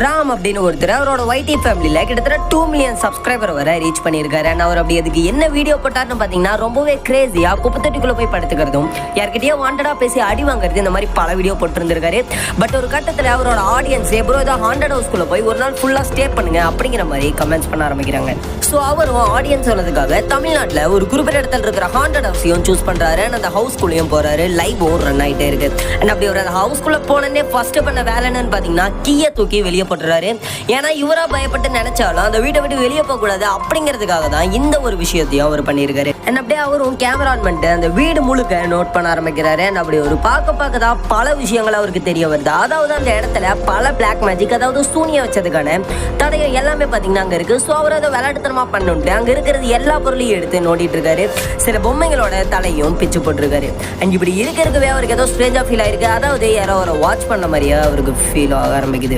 ராம் அப்படின்னு ஒருத்தர் அவரோட YT ஃபேமிலியில கிட்டத்தட்ட 2 மில்லியன் சப்ஸ்கிரைபர் வரை ரீச் பண்ணியிருக்காரு. அவர் அப்படி அதுக்கு என்ன வீடியோ போட்டார்னு பார்த்தீங்கன்னா ரொம்பவே கிரேசியா குப்பத்தொட்டிக்குள்ள போய் படுத்துக்கிறதும் யார்கிட்டயே வாண்டடா பேசி அடி வாங்குறது இந்த மாதிரி பல வீடியோ போட்டுருந்திருக்காரு. பட் ஒரு கட்டத்தில் அவரோட ஆடியன்ஸ் ப்ரோ ஏதோ ஹாண்டட் ஹவுஸ்குள்ள போய் ஒரு நாள் ஃபுல்லாக ஸ்டே பண்ணுங்க அப்படிங்கிற மாதிரி கமெண்ட்ஸ் பண்ண ஆரம்பிக்கிறாங்க. ஸோ அவரும் ஆடியன்ஸ் சொன்னதுக்காக தமிழ்நாட்டில் ஒரு குறிப்பிட்ட இடத்துல இருக்கிற ஹாண்டட் ஹவுஸையும் சூஸ் பண்றாரு. அந்த ஹவுஸ்குள்ளேயும் போறாரு. லைவும் ரன் ஆகிட்டே இருக்கு. அண்ட் அப்படி ஒரு ஹவுஸ்குள்ள போனே ஃபர்ஸ்ட் பண்ண வேலை என்னன்னு பார்த்தீங்கன்னா கீயை தூக்கி வெளியே போட்டுறாரு. ஏன்னா இவரா பயப்பட்டு நினைச்சாலும் அந்த வீட்டை விட்டு வெளியே போக கூடாது அப்படிங்கிறதுக்காக தான் இந்த ஒரு விஷயத்தையும் அவர் பண்ணியிருக்காரு. அண்ட் அப்படியே அவரும் கேமரா ஆன் பண்ணிட்டு அந்த வீடு முழுக்க நோட் பண்ண ஆரம்பிக்கிறாரு. அண்ட் அப்படி ஒரு பார்க்க தான் பல விஷயங்கள் அவருக்கு தெரிய வருது. அதாவது அந்த இடத்துல பல பிளாக் மேஜிக், அதாவது சூனியம் வச்சதுக்கான தடையம் எல்லாமே பார்த்தீங்கன்னா அங்கே இருக்கு. ஸோ அவர் அதை விளையாட்டுத்தனமா பண்ணிட்டு அங்கே இருக்கிறது எல்லா பொருளையும் எடுத்து நோண்டிட்டு இருக்காரு. சில பொம்மைகளோட தலையும் பிச்சு போட்டிருக்காரு. அண்ட் இப்படி இருக்கிறதுவே அவருக்கு ஏதோ ஸ்ட்ரேஞ்சா ஃபீல் ஆயிருக்கு. அதாவது யாரோ அவரை வாட்ச் பண்ண மாதிரியே அவருக்கு ஃபீல் ஆக ஆரம்பிக்குது.